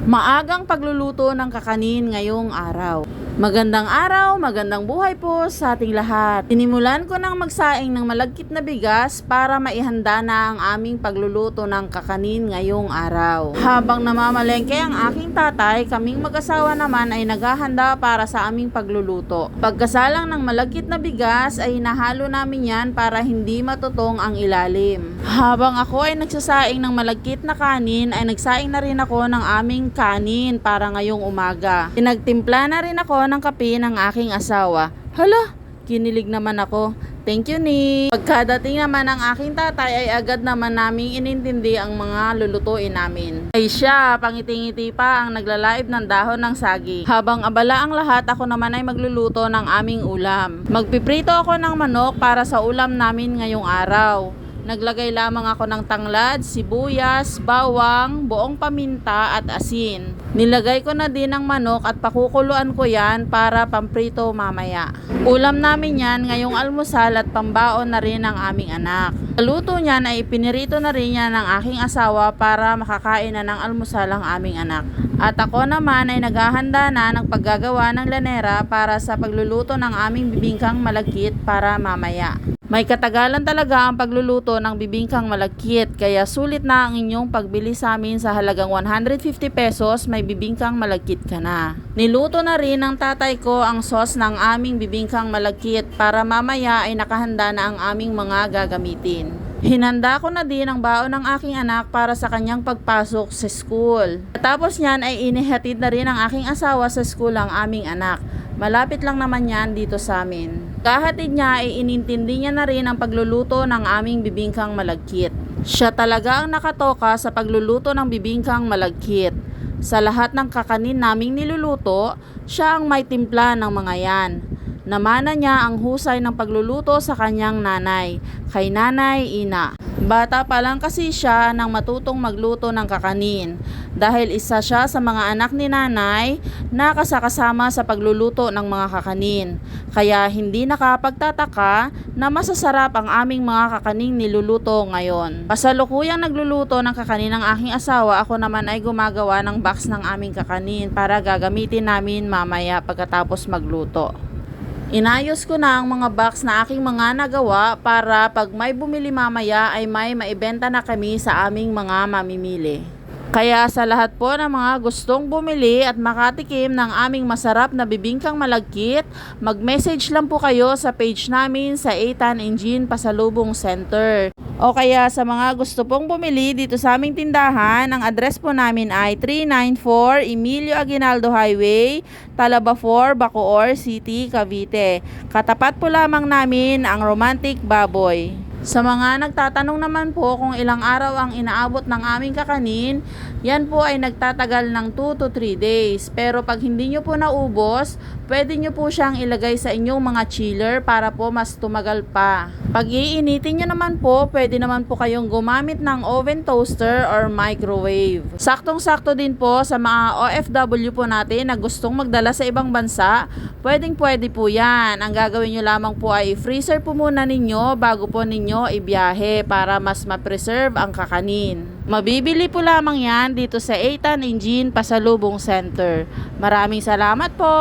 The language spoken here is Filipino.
Maagang pagluluto ng kakanin ngayong araw. Magandang araw, magandang buhay po sa ating lahat. Sinimulan ko ng magsaing ng malagkit na bigas para maihanda na ang aming pagluluto ng kakanin ngayong araw. Habang namamalengke ang aking tatay, kaming mag-asawa naman ay naghahanda para sa aming pagluluto. Pagkasalang ng malagkit na bigas ay hinahalo namin yan para hindi matutong ang ilalim. Habang ako ay nagsasaing ng malagkit na kanin, ay nagsaing na rin ako ng aming kanin para ngayong umaga. Pinagtimpla na rin ako ng kape ng aking asawa. Hala, kinilig naman ako. Thank you, Nick. Pagkadating naman ng aking tatay ay agad naman naming inintindi ang mga lulutuin namin. Ay siya, pangiti-ngiti pa ang naglalaib ng dahon ng saging. Habang abala ang lahat, ako naman ay magluluto ng aming ulam. Magpiprito ako ng manok para sa ulam namin ngayong araw. Naglagay lamang ako ng tanglad, sibuyas, bawang, buong paminta at asin. Nilagay ko na din ang manok at pakukuluan ko yan para pamprito mamaya. Ulam namin yan ngayong almusal at pambaon na rin ng aming anak. Luto niyan ay pinirito na rin yan ng aking asawa para makakain na ng almusal ang aming anak. At ako naman ay naghahanda na ng paggagawa ng lanera para sa pagluluto ng aming bibingkang malagkit para mamaya. May katagalan talaga ang pagluluto ng bibingkang malagkit, kaya sulit na ang inyong pagbili sa amin sa halagang 150 pesos, may bibingkang malagkit ka na. Niluto na rin ng tatay ko ang sauce ng aming bibingkang malagkit para mamaya ay nakahanda na ang aming mga gagamitin. Hinanda ko na din ang baon ng aking anak para sa kanyang pagpasok sa school. Tapos niyan ay inihatid na rin ng aking asawa sa school ang aming anak. Malapit lang naman yan dito sa amin. Kahatid niya ay inintindi niya na rin ang pagluluto ng aming bibingkang malagkit. Siya talaga ang nakatoka sa pagluluto ng bibingkang malagkit. Sa lahat ng kakanin naming niluluto, siya ang may timpla ng mga yan. Namana niya ang husay ng pagluluto sa kanyang nanay, kay Nanay Ina. Bata pa lang kasi siya nang matutong magluto ng kakanin dahil isa siya sa mga anak ni nanay na kasakasama sa pagluluto ng mga kakanin. Kaya hindi nakapagtataka na masasarap ang aming mga kakaning niluluto ngayon. Kasalukuyang nagluluto ng kakanin ng aking asawa, ako naman ay gumagawa ng box ng aming kakanin para gagamitin namin mamaya pagkatapos magluto. Inayos ko na ang mga box na aking mga nagawa para pag may bumili mamaya ay may maibenta na kami sa aming mga mamimili. Kaya sa lahat po ng mga gustong bumili at makatikim ng aming masarap na bibingkang malagkit, mag-message lang po kayo sa page namin sa Eitan Engine Pasalubong Center. O kaya sa mga gusto pong bumili dito sa aming tindahan, ang address po namin ay 394 Emilio Aguinaldo Highway, Talaba 4, Bacoor City, Cavite. Katapat po lamang namin ang Romantic Baboy. Sa mga nagtatanong naman po kung ilang araw ang inaabot ng aming kakanin, yan po ay nagtatagal ng 2 to 3 days. Pero pag hindi nyo po naubos, pwede nyo po siyang ilagay sa inyong mga chiller para po mas tumagal pa. Pag iinitin nyo naman po, pwede naman po kayong gumamit ng oven toaster or microwave. Saktong-sakto din po sa mga OFW po natin na gustong magdala sa ibang bansa, pwede po yan. Ang gagawin nyo lamang po ay freezer po muna ninyo bago po ninyo ibiyahe para mas ma-preserve ang kakanin. Mabibili po lamang yan dito sa Eitan Engine Pasalubong Center. Maraming salamat po!